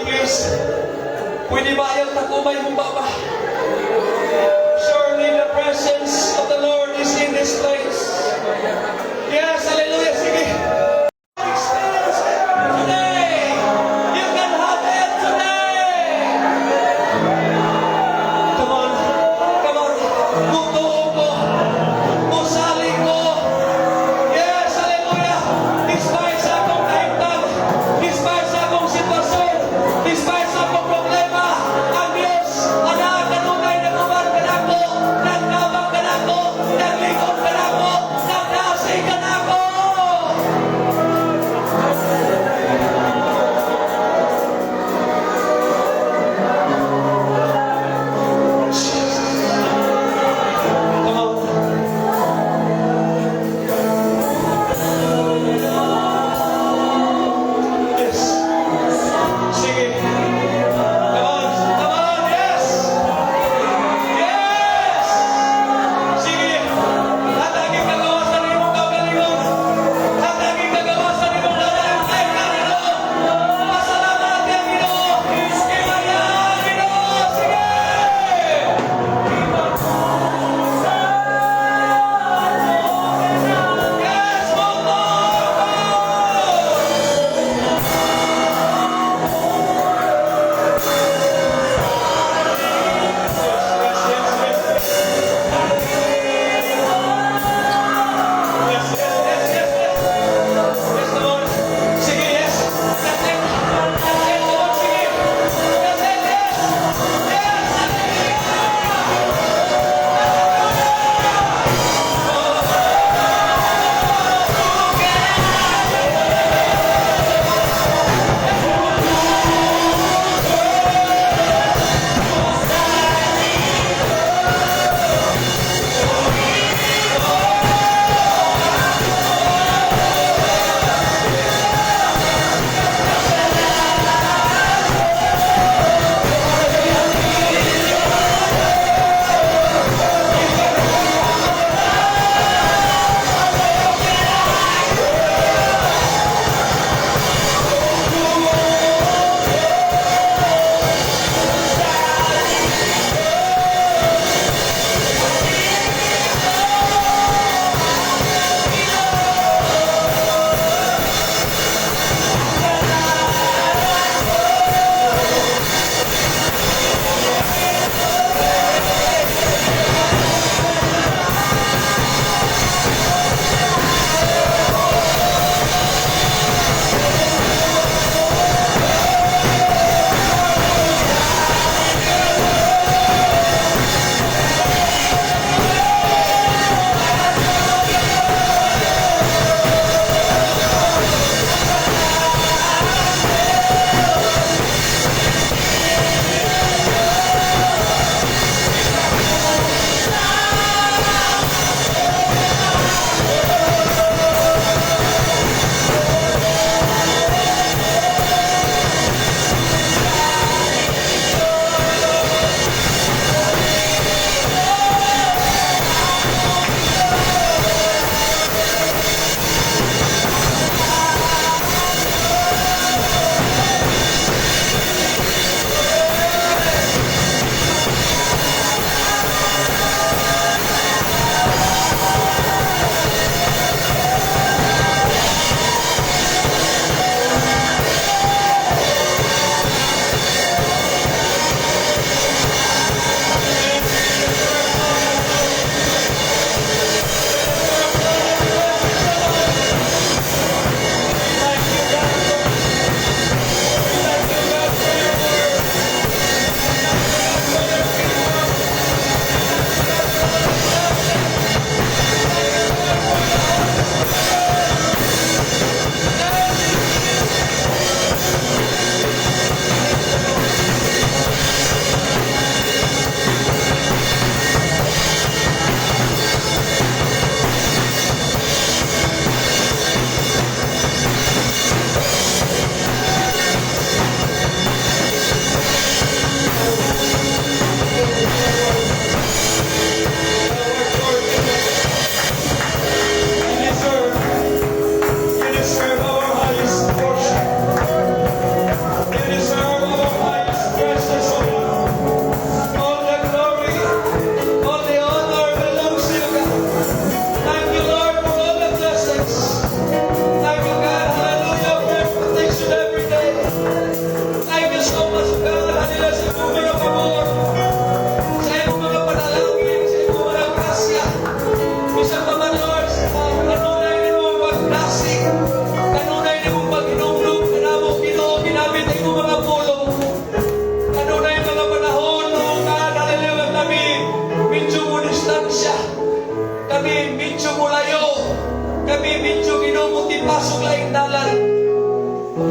please. Pwede ba ayaw takumay mong baba? Surely the presence of the Lord is in this place. Yes, hallelujah. Sige. Experience it today. You can have it today. Come on. Come on. Mutuo ko. Musali ko. Yes, hallelujah. Despite sa akong kahimtang, despite sa akong sitwasyon, despite sa akong problema, ang Diyos, anak,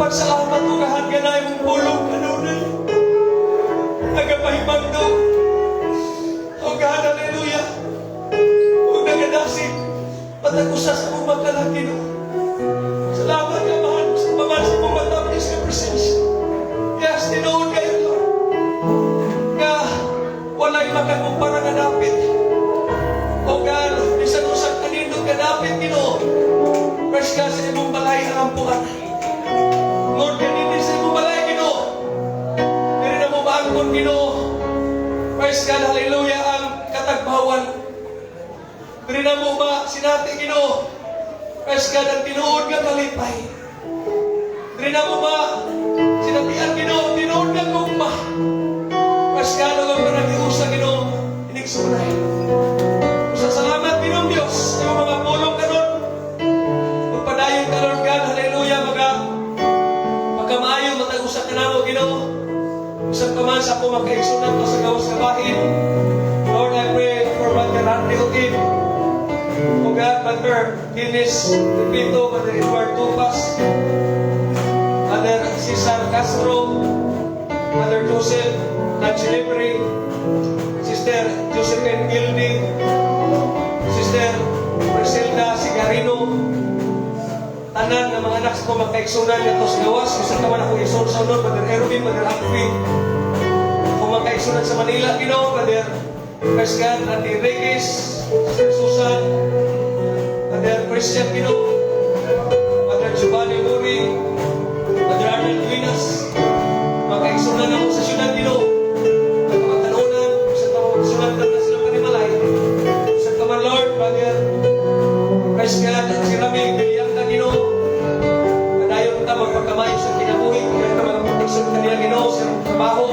Nagpasalamat ko kahan ka na yung pulong kanunay. Nagapahimang do. O God, hallelujah. Huwag nagadasig. Patagusa sa mong magkalaki no. Salamat ka, mahal. Sa pamansi mong matapis ka presensya. Yes, tinoon kayo, Lord. Nga, wala'y makakumpara nga dapit. O God, isang usap kanindong ka dapit, Ginoo. First ka sa imong balay ang ampuan. Lord, kanindin sa imong balay, Ginoo. Diri na mo maangkon, Ginoo. Praise God, hallelujah, ang katagbawan. Diri na mo ba sinati, Ginoo. Praise God, ang tinuod nga kalipay. Diri na mo ba sinatian, Ginoo, tinuod nga kumba. Praise God, ang panagiusa, Ginoo, inigsunay. Sa salamat, Ginoo Diyos, sa mga pulong kanon. Magpadayon ka, Lord God, hallelujah, magkamaayo, matag-usa ka na mo, Ginoo. Usap ka man sa ako magkaigsunan pa sa gawas kabahin. Lord, I pray for Brother Randy Utin. O God, Brother Dennis Pipito, Brother Edward Tupas, Brother Cesar Castro, Brother Joseph Lanchilibri, Sister Josephine Gildi, Sister Priscilla Sigarino, tanan ng mga anak ko magkaigsunan nito sa gawas. Isa naman ako isun sa unod, Brother Erwin, Brother Alfi. Kung magkaigsunan sa Manila, Ginoo, Brother Pescan, Auntie Regis, Sister Susan, Brother Christian, Ginoo, Brother Giovanni Muri, Brother Arnold Duinas. Magkaigsunan ako sa syudad, Ginoo. Magkakatanunan, sa pamagsunan na silang kanimalay. Sa kamar, Lord, Brother Pescan, si Ramil, Ginoo, kadayon ka magpagkamayo sa kinabuhi, kaya ka magpagpagsun kanila, Ginoo, sa trabaho.